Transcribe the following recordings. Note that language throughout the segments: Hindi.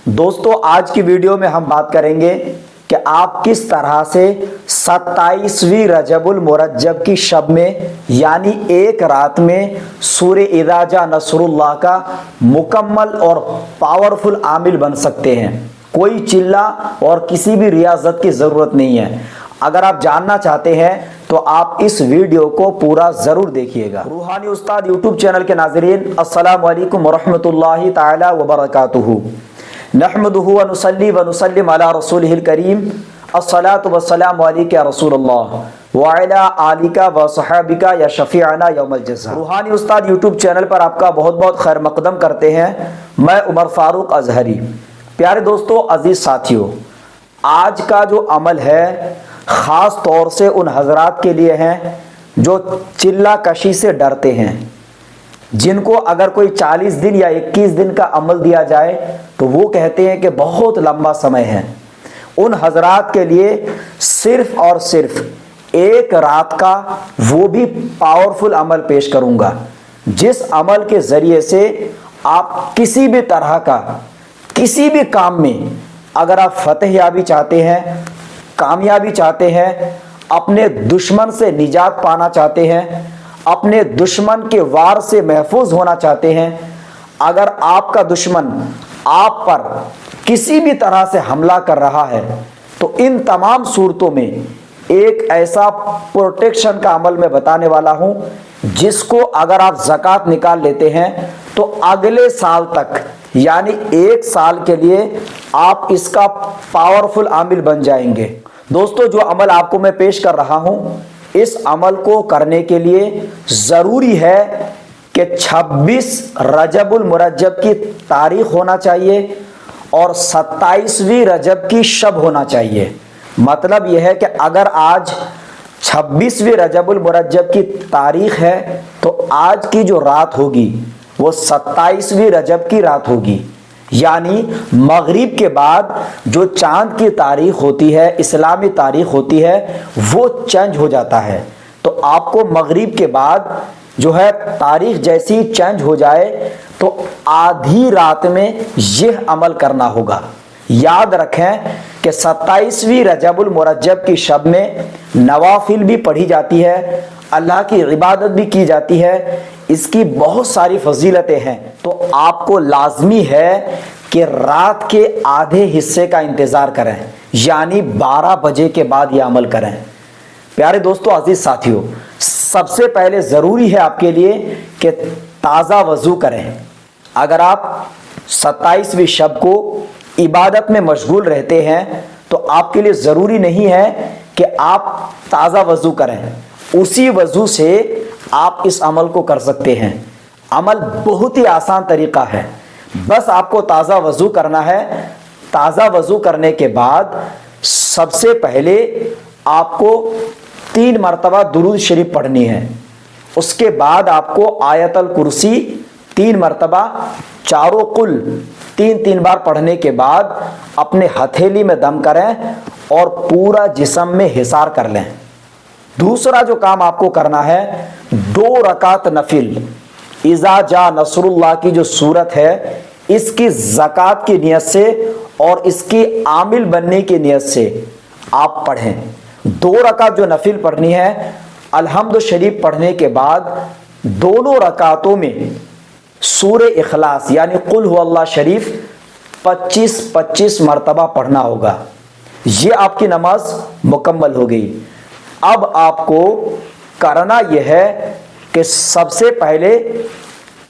दोस्तों आज की वीडियो में हम बात करेंगे कि आप किस तरह से 27वीं रजबुल मुरज्जब की शब में यानी एक रात में सूरे इज़ा जा नसरुल्लाह का मुकम्मल और पावरफुल आमिल बन सकते हैं। कोई चिल्ला और किसी भी रियाजत की ज़रूरत नहीं है। अगर आप जानना चाहते हैं तो आप इस वीडियो को पूरा ज़रूर देखिएगा। रूहानी उस्ताद यूट्यूब चैनल के नाज़रीन, अस्सलामु अलैकुम वरहमतुल्लाहि ताला वबरकातुहू। नहमदुहु व नुसल्ली व नुसल्लिम अला रसूलिहिल करीम। अस्सलातु वस्सलामु अलैका या रसूलल्लाह व अला आलिका व सहाबिका या शफीअना यौमल जज़ा। रूहानी उस्ताद यूट्यूब चैनल पर आपका बहुत बहुत खैर मकदम करते हैं। मैं उमर फारूक अजहरी। प्यारे दोस्तों, अजीज़ साथियों, आज का जो अमल है ख़ास तौर से उन हजरात के लिए हैं जो चिल्ला कशी से डरते हैं, जिनको अगर कोई 40 दिन या 21 दिन का अमल दिया जाए तो वो कहते हैं कि बहुत लंबा समय है। उन हजरात के लिए सिर्फ और सिर्फ एक रात का वो भी पावरफुल अमल पेश करूंगा, जिस अमल के ज़रिए से आप किसी भी तरह का किसी भी काम में अगर आप फतेह याबी चाहते हैं, कामयाबी चाहते हैं, अपने दुश्मन से निजात पाना चाहते हैं, अपने दुश्मन के वार से महफूज होना चाहते हैं, अगर आपका दुश्मन आप पर किसी भी तरह से हमला कर रहा है तो इन तमाम सूरतों में एक ऐसा प्रोटेक्शन का अमल मैं बताने वाला हूं, जिसको अगर आप ज़कात निकाल लेते हैं तो अगले साल तक यानी एक साल के लिए आप इसका पावरफुल आमिल बन जाएंगे। दोस्तों, जो अमल आपको मैं पेश कर रहा हूं, इस अमल को करने के लिए ज़रूरी है कि 26 रजबुल मुरज्जब की तारीख होना चाहिए और 27वीं रजब की शब होना चाहिए। मतलब यह है कि अगर आज 26वीं रजबुल मुरज्जब की तारीख है तो आज की जो रात होगी वो 27वीं रजब की रात होगी, यानी मगरिब के बाद जो चांद की तारीख होती है, इस्लामी तारीख होती है, वो चेंज हो जाता है। तो आपको मगरिब के बाद जो है तारीख जैसी चेंज हो जाए तो आधी रात में यह अमल करना होगा। याद रखें कि 27वीं रजबुल मुरज्जब की शब में नवाफिल भी पढ़ी जाती है, अल्लाह की इबादत भी की जाती है, इसकी बहुत सारी फजीलतें हैं। तो आपको लाजमी है कि रात के आधे हिस्से का इंतज़ार करें, यानी 12 बजे के बाद यह अमल करें। प्यारे दोस्तों, अजीज साथियों, सबसे पहले ज़रूरी है आपके लिए कि ताज़ा वज़ू करें। अगर आप 27वीं शब को इबादत में मशगूल रहते हैं तो आपके लिए ज़रूरी नहीं है कि आप ताज़ा वज़ू करें, उसी वज़ू से आप इस अमल को कर सकते हैं। अमल बहुत ही आसान तरीका है, बस आपको ताज़ा वज़ू करना है। ताज़ा वज़ू करने के बाद सबसे पहले आपको 3 मरतबा दुरूद शरीफ पढ़नी है। उसके बाद आपको आयतल कुर्सी 3 मरतबा, चारों कुल 3-3 बार पढ़ने के बाद अपने हथेली में दम करें और पूरा जिस्म में हिसार कर लें। दूसरा जो काम आपको करना है, 2 रकात नफिल इज़ा जा नसरुल्लाह की जो सूरत है, इसकी ज़कात की नियत से और इसकी आमिल बनने की नियत से आप पढ़ें। 2 रकात जो नफिल पढ़नी है, अलहम्द शरीफ पढ़ने के बाद दोनों रकातों में सूरे इखलास यानी कुल हुवल्लाह शरीफ 25-25 मरतबा पढ़ना होगा। ये आपकी नमाज मुकम्मल हो गई। अब आपको करना यह है कि सबसे पहले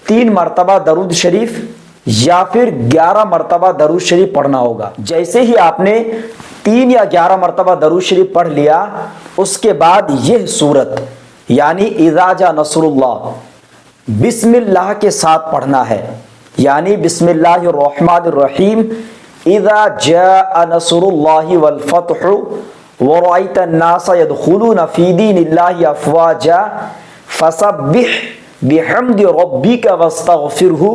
3 मरतबा दरूद शरीफ या फिर 11 मरतबा दरूद शरीफ पढ़ना होगा। जैसे ही आपने 3 या 11 मरतबा दरूद शरीफ पढ़ लिया, उसके बाद यह सूरत यानी इज़ा जा नसरुल्लाह बिस्मिल्लाह के साथ पढ़ना है, यानी बिस्मिल्लाहिर्रहमानिर्रहीम इज़ा जा नसरुल्लाहि वल फतहु व रअयतन नास यदखुलूना फी दीनिल्लाहि अफ़वाजा फसब्बिह बिहम्दि रब्बिका वस्तगफिरहु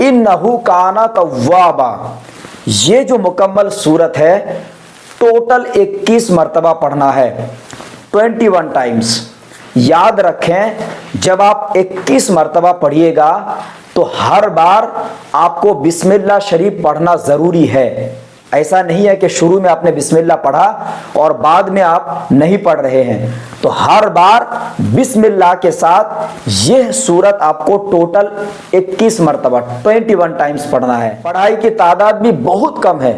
इन्नहु काना तव्वाबा। ये जो मुकम्मल सूरत है टोटल 21 मरतबा पढ़ना है, 21 टाइम्स। याद रखें, जब आप 21 मरतबा पढ़िएगा तो हर बार आपको बिस्मिल्लाह शरीफ पढ़ना ज़रूरी है। ऐसा नहीं है कि शुरू में आपने बिस्मिल्लाह पढ़ा और बाद में आप नहीं पढ़ रहे हैं। तो हर बार बिस्मिल्लाह के साथ यह सूरत आपको टोटल 21 मरतबा 21 टाइम्स पढ़ना है। पढ़ाई की तादाद भी बहुत कम है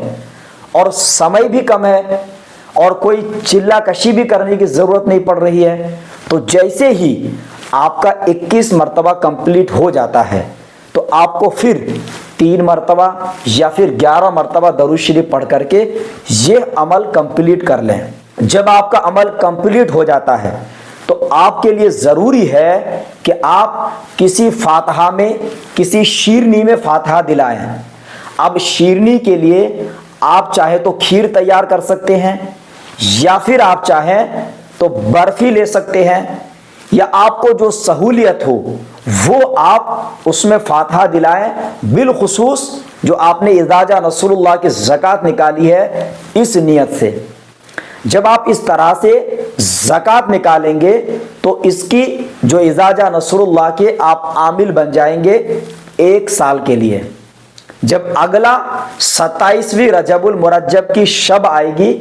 और समय भी कम है और कोई चिल्ला कशी भी करने की ज़रूरत नहीं पड़ रही है। तो जैसे ही आपका 21 मरतबा कंप्लीट हो जाता है तो आपको फिर 3 मरतबा या फिर 11 मरतबा दरूद शरीफ पढ़ करके ये अमल कंप्लीट कर लें। जब आपका अमल कंप्लीट हो जाता है तो आपके लिए ज़रूरी है कि आप किसी फातिहा में, किसी शीरनी में फातिहा दिलाएं। अब शीरनी के लिए आप चाहे तो खीर तैयार कर सकते हैं या फिर आप चाहें तो बर्फी ले सकते हैं, या आपको जो सहूलियत हो वो आप उसमें फातिहा दिलाएं। बिलखुसूस जो आपने इज़ाजा नसरुल्लाह की ज़कात निकाली है इस नियत से। जब आप इस तरह से ज़कात निकालेंगे तो इसकी जो इज़ाजा नसरुल्लाह के आप आमिल बन जाएंगे 1 साल के लिए। जब अगला 27वीं रजबुल मुरज्जब की शब आएगी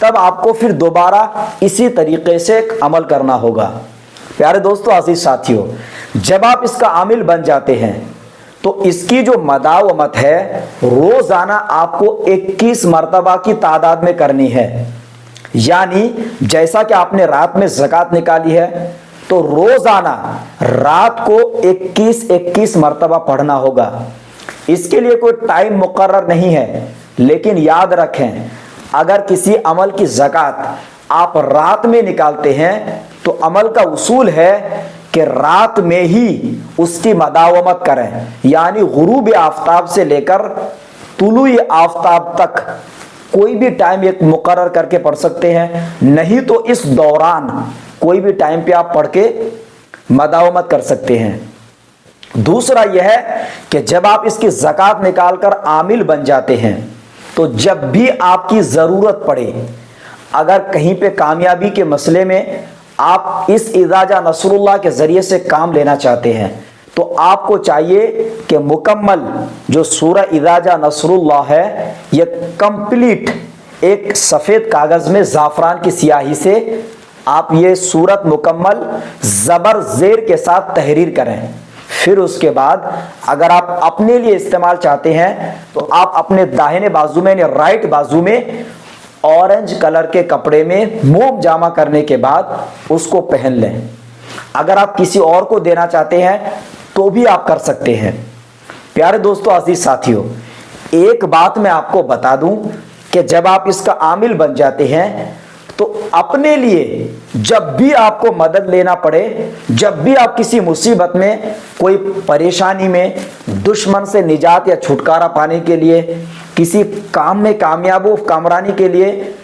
तब आपको फिर दोबारा इसी तरीके से अमल करना होगा। प्यारे दोस्तों, अजीज साथियों, जब आप इसका आमिल बन जाते हैं तो इसकी जो मदावमत है रोजाना आपको 21 मरतबा की तादाद में करनी है। यानी जैसा कि आपने रात में ज़कात निकाली है तो रोजाना रात को 21 मरतबा पढ़ना होगा। इसके लिए कोई टाइम मुकर्रर नहीं है, लेकिन याद रखें अगर किसी अमल की ज़कात आप रात में निकालते हैं तो अमल का उसूल है कि रात में ही उसकी मदावमत करें। यानी गुरूब आफ्ताब से लेकर तुलुई आफ्ताब तक कोई भी टाइम एक मुकर्रर करके पढ़ सकते हैं, नहीं तो इस दौरान कोई भी टाइम पे आप पढ़ के मदावमत कर सकते हैं। दूसरा यह है कि जब आप इसकी ज़कात निकाल कर आमिल बन जाते हैं तो जब भी आपकी ज़रूरत पड़े, अगर कहीं पे कामयाबी के मसले में आप इस इज़ाजा नसरुल्लाह के ज़रिए से काम लेना चाहते हैं तो आपको चाहिए कि मुकम्मल जो सूरह इज़ाजा नसरुल्लाह है ये कंप्लीट एक सफ़ेद कागज़ में ज़ाफ़रान की स्याही से आप ये सूरत मुकम्मल ज़बर ज़ेर के साथ तहरीर करें। फिर उसके बाद अगर आप अपने लिए इस्तेमाल चाहते हैं तो आप अपने दाहिने बाजू में यानी राइट बाजू में ऑरेंज कलर के कपड़े में मोम जामा करने के बाद उसको पहन लें। अगर आप किसी और को देना चाहते हैं तो भी आप कर सकते हैं। प्यारे दोस्तों, अजीज साथियों, एक बात मैं आपको बता दूं कि जब आप इसका आमिल बन जाते हैं तो अपने लिए जब भी आपको मदद लेना पड़े, जब भी आप किसी मुसीबत में, कोई परेशानी में, दुश्मन से निजात या छुटकारा पाने के लिए, किसी काम में कामयाब कामरानी के लिए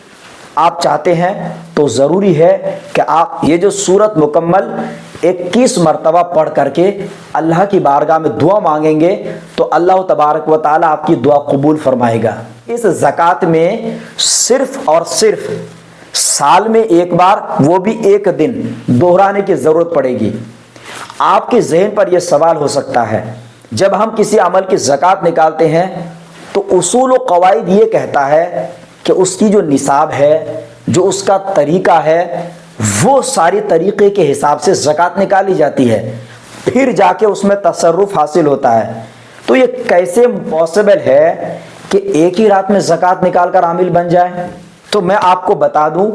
आप चाहते हैं तो ज़रूरी है कि आप ये जो सूरत मुकम्मल 21 मरतबा पढ़ करके अल्लाह की बारगाह में दुआ मांगेंगे तो अल्लाह तबारक व ताला आपकी दुआ कबूल फरमाएगा। इस ज़कात में सिर्फ और सिर्फ साल में एक बार, वो भी एक दिन दोहराने की ज़रूरत पड़ेगी। आपके जहन पर यह सवाल हो सकता है, जब हम किसी अमल की ज़कात निकालते हैं तो उसूल व कवायद ये कहता है कि उसकी जो निसाब है, जो उसका तरीका है, वो सारी तरीक़े के हिसाब से ज़कात निकाली जाती है, फिर जाके उसमें तसर्रुफ़ हासिल होता है। तो ये कैसे पॉसिबल है कि एक ही रात में ज़कात निकाल कर आमिल बन जाए? तो मैं आपको बता दूं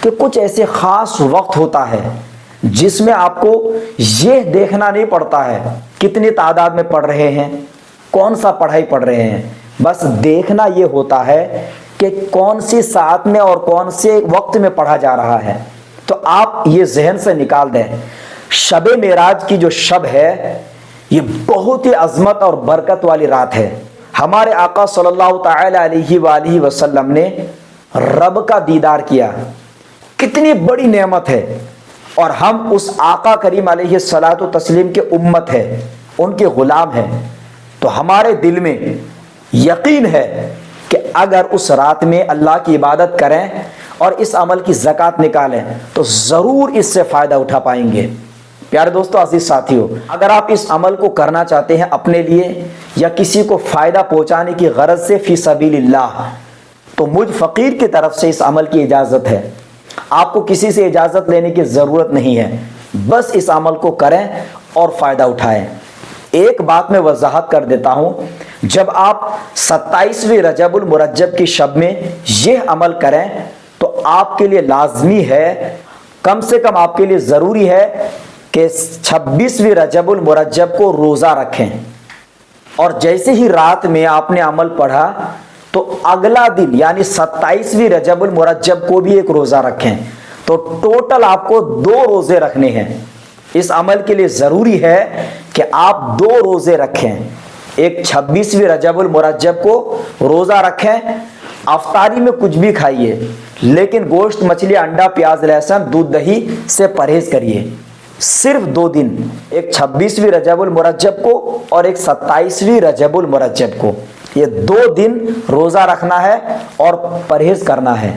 कि कुछ ऐसे ख़ास वक्त होता है जिसमें आपको ये देखना नहीं पड़ता है कितनी तादाद में पढ़ रहे हैं, कौन सा पढ़ाई पढ़ रहे हैं, बस देखना ये होता है कि कौन सी साथ में और कौन से वक्त में पढ़ा जा रहा है। तो आप ये जहन से निकाल दें, शब मेराज की जो शब है ये बहुत ही अज़मत और बरकत वाली रात है। हमारे आका सल्लल्लाहु तआला अलैहि वसल्लम ने रब का दीदार किया, कितनी बड़ी नेमत है, और हम उस आका करीम अलैहिस्सलातु तस्लीम के उम्मत है, उनके गुलाम हैं। तो हमारे दिल में यकीन है कि अगर उस रात में अल्लाह की इबादत करें और इस अमल की ज़कात निकालें तो ज़रूर इससे फ़ायदा उठा पाएंगे। प्यारे दोस्तों, अजीज साथियों, अगर आप इस अमल को करना चाहते हैं अपने लिए या किसी को फायदा पहुंचाने की गरज से फी सबीलिल्लाह, तो मुझ फकीर की तरफ से इस अमल की इजाजत है। आपको किसी से इजाजत लेने की जरूरत नहीं है, बस इस अमल को करें और फायदा उठाएं। एक बात मैं वजाहत कर देता हूं, जब आप 27वीं रजबुल मुरज्जब की शब में यह अमल करें तो आपके लिए लाजमी है, कम से कम आपके लिए जरूरी है कि 26वीं रजबुल मुरज्जब को रोजा रखें। और जैसे ही रात में आपने अमल पढ़ा तो अगला दिन यानी 27वीं रजबुल मुरज्जब को भी एक रोजा रखें। तो टोटल आपको 2 रोजे रखने हैं। इस अमल के लिए जरूरी है कि आप 2 रोजे रखें। एक 26वीं रजबुल मुरज्जब को रोजा रखें, अफ्तारी में कुछ भी खाइए, लेकिन गोश्त, मछली, अंडा, प्याज, लहसुन, दूध, दही से परहेज करिए। सिर्फ 2 दिन, एक 26वीं रजबुल मुरज्जब को और एक 27वीं रजबुल मुरज्जब को, ये 2 दिन रोजा रखना है और परहेज करना है।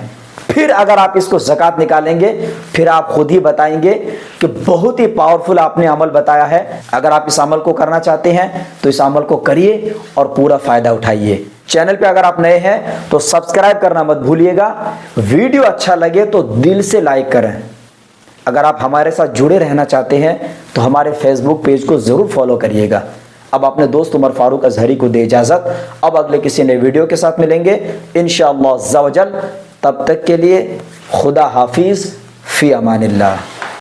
फिर अगर आप इसको ज़कात निकालेंगे, फिर आप खुद ही बताएंगे कि बहुत ही पावरफुल आपने अमल बताया है। अगर आप इस अमल को करना चाहते हैं तो इस अमल को करिए और पूरा फायदा उठाइए। चैनल पे अगर आप नए हैं तो सब्सक्राइब करना मत भूलिएगा। वीडियो अच्छा लगे तो दिल से लाइक करें। अगर आप हमारे साथ जुड़े रहना चाहते हैं तो हमारे फेसबुक पेज को जरूर फॉलो करिएगा। अब अपने दोस्त उमर फारूक अजहरी को दे इजाजत। अब अगले किसी नए वीडियो के साथ मिलेंगे इंशाअल्लाह अज़्ज़ा वजल। तब तक के लिए खुदा हाफिज, फी अमानिल्लाह।